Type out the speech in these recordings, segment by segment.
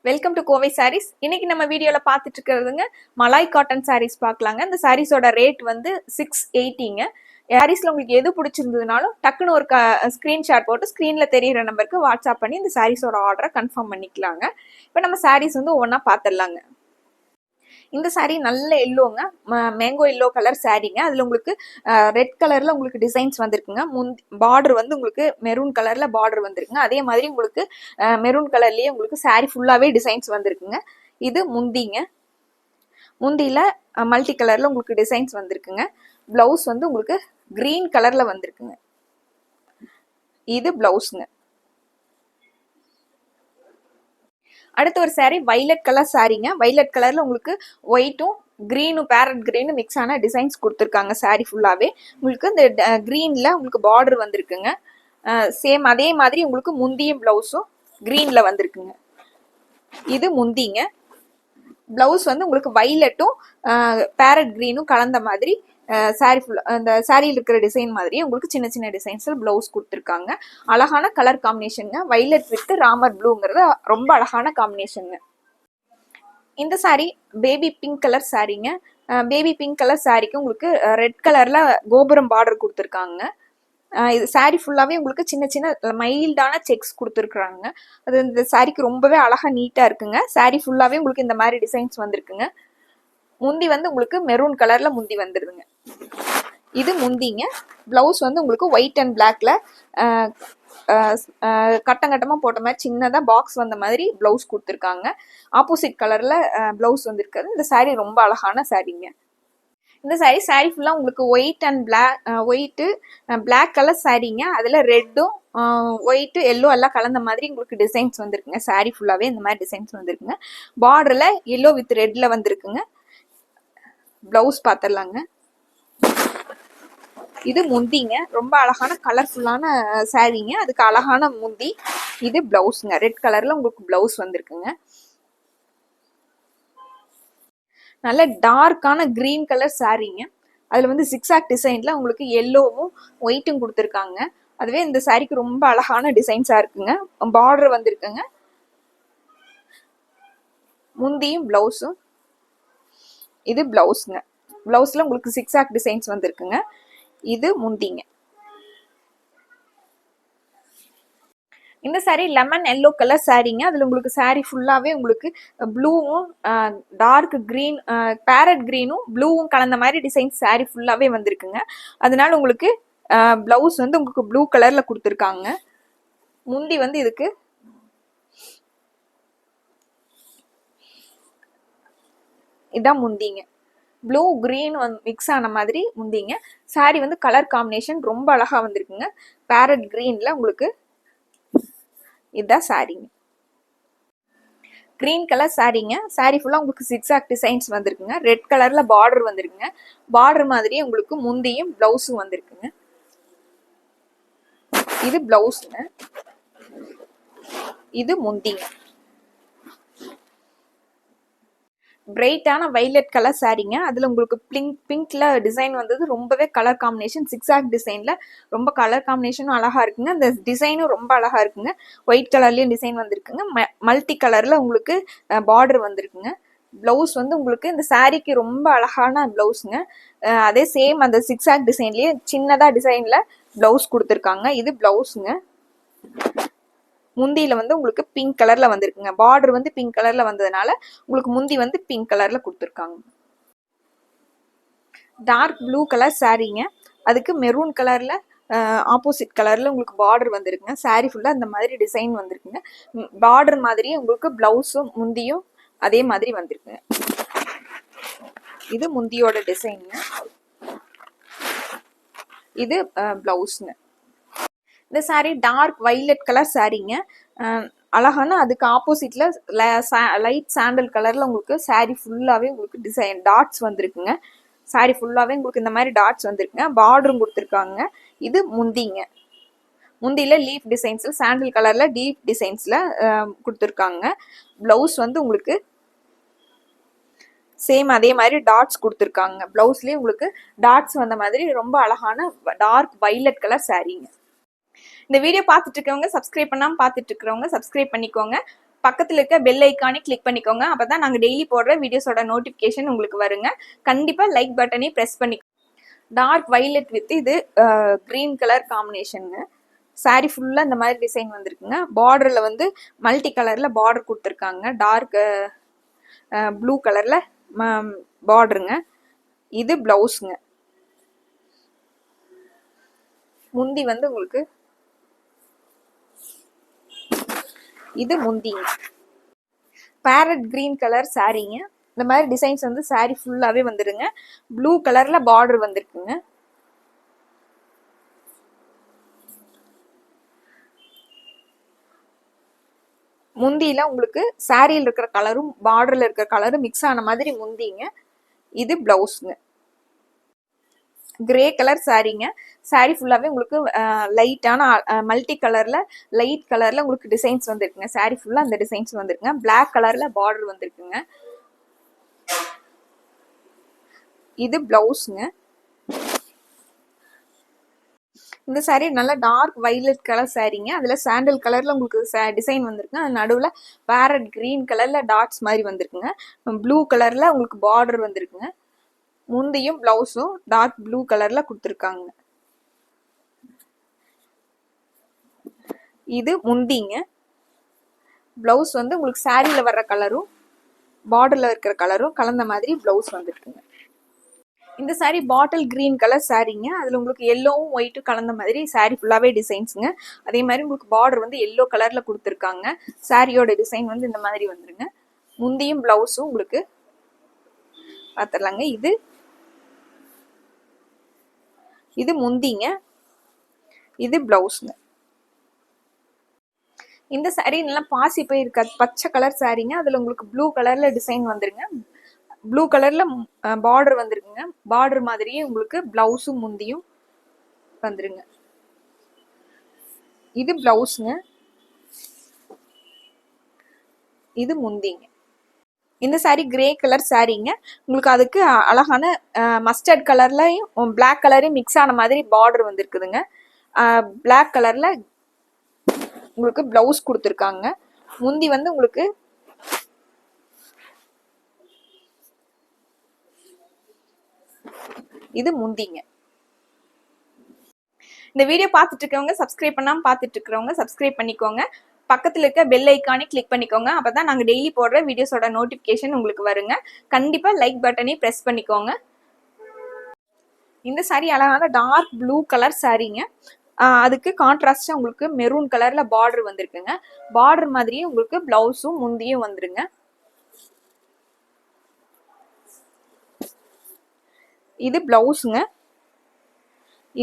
Welcome to Kovai saris. இன்னைக்கு நம்ம வீடியோல பார்த்துட்டு இருக்கிறதுங்க மலாய் காட்டன் சாரீஸ் பார்க்கலாங்க. இந்த சாரீஸோட ரேட் வந்து 680ங்க. சாரீஸ்ல உங்களுக்கு எது பிடிச்சிருந்ததுனாலும் டக்குன்னு ஒரு ஸ்கிரீன்ஷாட் போட்டு ஸ்கிரீன்ல தெரியிற நம்பருக்கு வாட்ஸ்அப் பண்ணி இந்த சாரீஸோட ஆர்டரை கன்ஃபார்ம் பண்ணிக்கலாங்க. இப்போ நம்ம சாரீஸ் வந்து ஒவ்வொன்றா பார்த்துடலாங்க. இந்த சாரீ நல்ல எல்லோங்க, மேங்கோ எல்லோ கலர் சாரீங்க. அதில் உங்களுக்கு ரெட் கலரில் உங்களுக்கு டிசைன்ஸ் வந்திருக்குங்க. பார்டர் வந்து உங்களுக்கு மெரூன் கலரில் பார்டர் வந்திருக்குங்க. அதே மாதிரி உங்களுக்கு மெரூன் கலர்லேயே உங்களுக்கு சாரீ ஃபுல்லாகவே டிசைன்ஸ் வந்திருக்குங்க. இது முந்திங்க. முந்தியில் மல்டி கலரில் உங்களுக்கு டிசைன்ஸ் வந்திருக்குங்க. ப்ளவுஸ் வந்து உங்களுக்கு க்ரீன் கலரில் வந்திருக்குங்க. இது ப்ளவுஸுங்க. அடுத்த ஒரு சாரீ வைலட் கலர் சாரீங்க. வைலட் கலர்ல உங்களுக்கு ஒயிட்டும் கிரீனும் பேரட் கிரீனும் மிக்ஸ் ஆன டிசைன்ஸ் கொடுத்துருக்காங்க. சாரீ ஃபுல்லாவே உங்களுக்கு இந்த கிரீன்ல உங்களுக்கு பார்டர் வந்திருக்குங்க. சேம் அதே மாதிரி உங்களுக்கு முந்தியும் பிளவுஸும் கிரீன்ல வந்திருக்குங்க. இது முந்திங்க. பிளவுஸ் வந்து உங்களுக்கு வைலட்டும் பேரட் கிரீனும் கலந்த மாதிரி சாரீ ஃபுல்லா அந்த சாரியில் இருக்கிற டிசைன் மாதிரி உங்களுக்கு சின்ன சின்ன டிசைன்ஸ்ல பிளவுஸ் கொடுத்துருக்காங்க. அழகான கலர் காம்பினேஷனுங்க. வைலட் வித் ராமர் ப்ளூங்கிறது ரொம்ப அழகான காம்பினேஷனுங்க. இந்த சாரீ பேபி பிங்க் கலர் சாரீங்க. பேபி பிங்க் கலர் சாரீக்கு உங்களுக்கு ரெட் கலர்ல கோபுரம் பார்டர் கொடுத்துருக்காங்க. இது சாரீ ஃபுல்லாவே உங்களுக்கு சின்ன சின்ன மைல்டான செக்ஸ் கொடுத்துருக்குறாங்க. அது இந்த சாரீக்கு ரொம்பவே அழகா நீட்டா இருக்குங்க. சாரீ ஃபுல்லாவே உங்களுக்கு இந்த மாதிரி டிசைன்ஸ் வந்திருக்குங்க. முந்தி வந்து உங்களுக்கு மெரூன் கலர்ல முந்தி வந்துருதுங்க. இது முந்திங்க. பிளவுஸ் வந்து உங்களுக்கு ஒயிட் அண்ட் பிளாக்ல கட்டங்கட்டமா போட்ட மாதிரி சின்னதா பாக்ஸ் வந்த மாதிரி பிளவுஸ் கொடுத்துருக்காங்க. ஆப்போசிட் கலர்ல பிளவுஸ் வந்திருக்காது. இந்த சாரீ ரொம்ப அழகான சாரீங்க. இந்த சாரீ ஃபுல்லா உங்களுக்கு ஒயிட் அண்ட் பிளாக் கலர் சாரீங்க. அதுல ரெட்டும் ஒயிட் எல்லோ எல்லாம் கலந்த மாதிரி உங்களுக்கு டிசைன்ஸ் வந்திருக்குங்க. சாரீ ஃபுல்லாவே இந்த மாதிரி டிசைன்ஸ் வந்திருக்குங்க. பார்டர்ல எல்லோ வித் ரெட்ல வந்திருக்குங்க. பிளவுஸ் பார்த்துடலாங்க. இது முந்திங்க. ரொம்ப அழகான கலர்ஃபுல்லான சாரீங்க. அதுக்கு அழகான முந்தி. இது பிளவுஸ்ங்க. ரெட் கலர்ல உங்களுக்கு பிளவுஸ் வந்திருக்குங்க. நல்ல டார்க்கான கிரீன் கலர் சாரீங்க. அதுல வந்து சிக்ஸாக் டிசைன்ல உங்களுக்கு எல்லோவும் ஒயிட்டும் கொடுத்துருக்காங்க. அதுவே இந்த சாரீக்கு ரொம்ப அழகான டிசைன்ஸா இருக்குங்க. பார்டர் வந்திருக்குங்க. முந்தியும் பிளவுஸும். இது பிளவுஸ்ங்க. பிளவுஸ்ல உங்களுக்கு சிக்ஸாக் டிசைன்ஸ் வந்திருக்குங்க. இது முந்திங்க. இந்த சாரீ லெமன் எல்லோ கலர் சாரீங்க. அதுல உங்களுக்கு சாரீ ஃபுல்லாவே உங்களுக்கு ப்ளூவும் டார்க் கிரீன் பேரட் கிரீனும் ப்ளூவும் கலந்த மாதிரி டிசைன்ஸ் சாரீ ஃபுல்லாவே வந்திருக்குங்க. அதனால உங்களுக்கு பிளவுஸ் வந்து உங்களுக்கு ப்ளூ கலர்ல கொடுத்துருக்காங்க. முந்தி வந்து இதுக்கு இதான் முந்திங்க. ப்ளூ கிரீன் மிக்ஸ் ஆன மாதிரி முந்திங்க. சாரீ வந்து கலர் காம்பினேஷன் ரொம்ப அழகா வந்திருக்குங்க. பேரட் கிரீன்ல உங்களுக்கு இதுதான் சாரீங்க. கிரீன் கலர் சாரீங்க. சாரீ ஃபுல்லா உங்களுக்கு சிக்ஸாக் டிசைன்ஸ் வந்திருக்குங்க. ரெட் கலர்ல பார்டர் வந்திருக்குங்க. பார்டர் மாதிரியே உங்களுக்கு முந்தியும் பிளவுஸும் வந்திருக்குங்க. இது பிளவுஸ்ங்க. இது முந்திங்க. பிரைட்டான வைலட் கலர் சாரீங்க. அதுல உங்களுக்கு பிங்க்ல டிசைன் வந்தது. ரொம்பவே கலர் காம்பினேஷன் சிக்ஸாக் டிசைன்ல ரொம்ப கலர் காம்பினேஷனும் அழகா இருக்குங்க. இந்த டிசைனும் ரொம்ப அழகா இருக்குங்க. ஒயிட் கலர்லயும் டிசைன் வந்திருக்குங்க. மல்டி கலர்ல உங்களுக்கு பார்டர் வந்திருக்குங்க. பிளவுஸ் வந்து உங்களுக்கு இந்த சாரீக்கு ரொம்ப அழகான பிளவுஸுங்க. அதே சேம் அந்த சிக்ஸாக் டிசைன்லயே சின்னதா டிசைன்ல பிளவுஸ் கொடுத்துருக்காங்க. இது பிளவுஸுங்க. முந்தியில வந்து உங்களுக்கு பிங்க் கலர்ல வந்திருக்குங்க. பார்டர் வந்து பிங்க் கலர்ல வந்ததுனால உங்களுக்கு முந்தி வந்து பிங்க் கலர்ல கொடுத்துருக்காங்க. டார்க் ப்ளூ கலர் சாரீங்க. அதுக்கு மெரூன் கலர்ல ஆப்போசிட் கலர்ல உங்களுக்கு பார்டர் வந்திருக்குங்க. சாரீ ஃபுல்லா இந்த மாதிரி டிசைன் வந்திருக்குங்க. பார்டர் மாதிரியே உங்களுக்கு பிளவுஸும் முந்தியும் அதே மாதிரி வந்திருக்குங்க. இது முந்தியோட டிசைனுங்க. இது பிளவுஸ்ங்க. இந்த சாரீ டார்க் வைலட் கலர் சாரீங்க. அழகான அதுக்கு ஆப்போசிட்ல லைட் சாண்டல் கலர்ல உங்களுக்கு சாரீ ஃபுல்லாவே உங்களுக்கு டிசைன் டாட்ஸ் வந்திருக்குங்க. சாரீ ஃபுல்லாவே உங்களுக்கு இந்த மாதிரி டாட்ஸ் வந்திருக்குங்க. பார்டரும் கொடுத்துருக்காங்க. இது முந்திங்க. முந்தியில லீஃப் டிசைன்ஸ்ல சாண்டல் கலர்ல டீப் டிசைன்ஸ்ல கொடுத்துருக்காங்க. பிளவுஸ் வந்து உங்களுக்கு சேம் அதே மாதிரி டாட்ஸ் கொடுத்துருக்காங்க. பிளவுஸ்லயே உங்களுக்கு டாட்ஸ் வந்த மாதிரி ரொம்ப அழகான டார்க் வைலட் கலர் சாரீங்க. இந்த வீடியோ பார்த்துட்டு இருக்கவங்க சப்ஸ்கிரைப் பண்ணாமல் பார்த்துட்டு இருக்கிறவங்க சப்ஸ்கிரைப் பண்ணிக்கோங்க. பக்கத்தில் இருக்க பெல் ஐக்கானே கிளிக் பண்ணிக்கோங்க. அப்போ தான் நாங்கள் டெய்லி போடுற வீடியோஸோட நோட்டிஃபிகேஷன் உங்களுக்கு வருங்க. கண்டிப்பாக லைக் பட்டனையும் ப்ரெஸ் பண்ணி. டார்க் வைலட் வித் இது க்ரீன் கலர் காம்பினேஷனுங்க. சாரீ ஃபுல்லாக இந்த மாதிரி டிசைன் வந்திருக்குங்க. பார்டரில் வந்து மல்டி கலரில் பார்டர் கொடுத்துருக்காங்க. டார்க் ப்ளூ கலரில் பார்டருங்க. இது ப்ளவுஸுங்க. முந்தி வந்து உங்களுக்கு இது முந்திங்க. பேரட் கிரீன் கலர் சாரீங்க. இந்த மாதிரி டிசைன்ஸ் வந்து சாரீ ஃபுல்லாவே வந்துருங்க. ப்ளூ கலர்ல பார்டர் வந்திருக்குங்க. முந்தியில உங்களுக்கு சாரியில் இருக்கிற கலரும் பார்டர்ல இருக்கிற கலரும் மிக்ஸ் ஆன மாதிரி முந்திங்க. இது பிளவுஸ்ங்க. கிரே கலர் சாரீங்க. சாரீ ஃபுல்லாவே உங்களுக்கு லைட்டான மல்டி கலர்ல லைட் கலர்ல உங்களுக்கு டிசைன்ஸ் வந்துருக்குங்க. சாரீ ஃபுல்லா அந்த டிசைன்ஸ் வந்துருக்குங்க. பிளாக் கலர்ல பார்டர் வந்திருக்குங்க. இது பிளவுஸ்ங்க. இந்த சாரீ நல்லா டார்க் வைலட் கலர் சாரீங்க. அதுல சாண்டல் கலர்ல உங்களுக்கு டிசைன் வந்திருக்குங்க. அது நடுவுல பேரட் கிரீன் கலர்ல டாட்ஸ் மாதிரி வந்திருக்குங்க. ப்ளூ கலர்ல உங்களுக்கு பார்டர் வந்திருக்குங்க. முந்தியும் பிளவுஸும் டார்க் ப்ளூ கலர்ல கொடுத்துருக்காங்க. இது முந்திங்க. பிளவுஸ் வந்து உங்களுக்கு சாரியில வர்ற கலரும் பார்டர்ல இருக்கிற கலரும் கலந்த மாதிரி பிளவுஸ் வந்துருக்குங்க. இந்த சாரீ பாட்டில் கிரீன் கலர் சாரீங்க. அதுல உங்களுக்கு எல்லோவும் ஒயிட்டும் கலந்த மாதிரி சாரீ ஃபுல்லாவே டிசைன்ஸுங்க. அதே மாதிரி உங்களுக்கு பார்டர் வந்து எல்லோ கலர்ல கொடுத்துருக்காங்க. சாரியோட டிசைன் வந்து இந்த மாதிரி வந்துருங்க. முந்தியும் பிளவுஸும் உங்களுக்கு பார்த்துடலாங்க. இது முந்திங்க. இது பிளவுஸ்ங்க. இந்த சாரீ நல்லா பாசி போய் இருக்காது, பச்சை கலர் சாரீங்க. அதுல உங்களுக்கு ப்ளூ கலர்ல டிசைன் வந்துருங்க. ப்ளூ கலர்ல பார்டர் வந்துருக்குங்க. பார்டர் மாதிரியே உங்களுக்கு பிளவுஸும் முந்தியும் வந்துருங்க. இது பிளவுஸ்ங்க. இது முந்திங்க. இந்த சாரீ கிரே கலர் சாரீங்க. உங்களுக்கு அதுக்கு அழகான மஸ்டர்ட் கலர்லயும் பிளாக் கலரையும் மிக்ஸ் ஆன மாதிரி பார்டர் வந்துருக்குதுங்க. பிளாக் கலர்ல உங்களுக்கு பிளவுஸ் கொடுத்துருக்காங்க. முந்தி வந்து உங்களுக்கு இது முந்திங்க. இந்த வீடியோ பார்த்துட்டு இருக்கவங்க சப்ஸ்கிரைப் பண்ணாம பார்த்துட்டு இருக்கிறவங்க சப்ஸ்கிரைப் பண்ணிக்கோங்க. பக்கத்துல இருக்க பெல் ஐக்கானே கிளிக் பண்ணிக்கோங்க. அப்பதான் நாங்க டெய்லி போடுற வீடியோஸோட நோட்டிபிகேஷன் உங்களுக்கு வருங்க. கண்டிப்பா லைக் பட்டனை பிரஸ் பண்ணிக்கோங்க. இந்த சாரீ அழகான டார்க் ப்ளூ கலர் சாரீங்க. அதுக்கு கான்ட்ராஸ்டா உங்களுக்கு மெரூன் கலர்ல பார்டர் வந்திருக்குங்க. பார்டர் மாதிரியே உங்களுக்கு பிளவுஸும் முந்தியும் வந்துருங்க. இது பிளவுஸுங்க.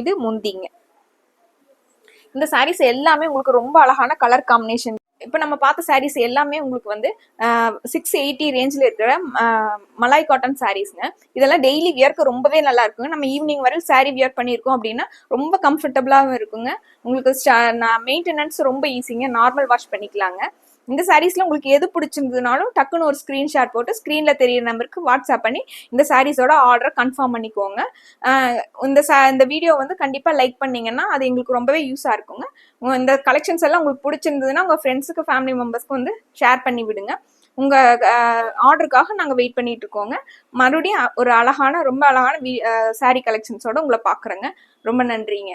இது முந்திங்க. இந்த சாரீஸ் எல்லாமே உங்களுக்கு ரொம்ப அழகான கலர் காம்பினேஷன். இப்போ நம்ம பார்த்த சாரீஸ் எல்லாமே உங்களுக்கு வந்து 680 ரேஞ்சில் இருக்கிற மலாய் காட்டன் சாரீஸ்ங்க. இதெல்லாம் டெய்லி வியர்க்கு ரொம்பவே நல்லா இருக்குங்க. நம்ம ஈவினிங் வரை சாரீ வியர் பண்ணியிருக்கோம் அப்படின்னா ரொம்ப கம்ஃபர்டபுளாகவும் இருக்குங்க. உங்களுக்கு மெயின்டெனன்ஸ் ரொம்ப ஈஸிங்க. நார்மல் வாஷ் பண்ணிக்கலாங்க. இந்த சாரீஸ்ல உங்களுக்கு எது பிடிச்சிருந்ததுனாலும் டக்குன்னு ஒரு ஸ்கிரீன்ஷாட் போட்டு ஸ்க்ரீன்ல தெரியிற நம்பருக்கு வாட்ஸ்அப் பண்ணி இந்த சாரீஸோட ஆர்டரை கன்ஃபார்ம் பண்ணிக்கோங்க. இந்த வீடியோ வந்து கண்டிப்பா லைக் பண்ணீங்கன்னா அது எங்களுக்கு ரொம்பவே யூஸா இருக்குங்க. இந்த கலெக்ஷன்ஸ் எல்லாம் உங்களுக்கு பிடிச்சிருந்ததுன்னா உங்க ஃப்ரெண்ட்ஸுக்கு ஃபேமிலி மெம்பர்ஸ்க்கு வந்து ஷேர் பண்ணி விடுங்க. உங்க ஆர்டருக்காக நாங்க வெயிட் பண்ணிட்டு இருக்கோங்க. மறுபடியும் ஒரு ரொம்ப அழகான சாரீ கலெக்ஷன்ஸோட உங்களை பாக்குறேங்க. ரொம்ப நன்றிங்க.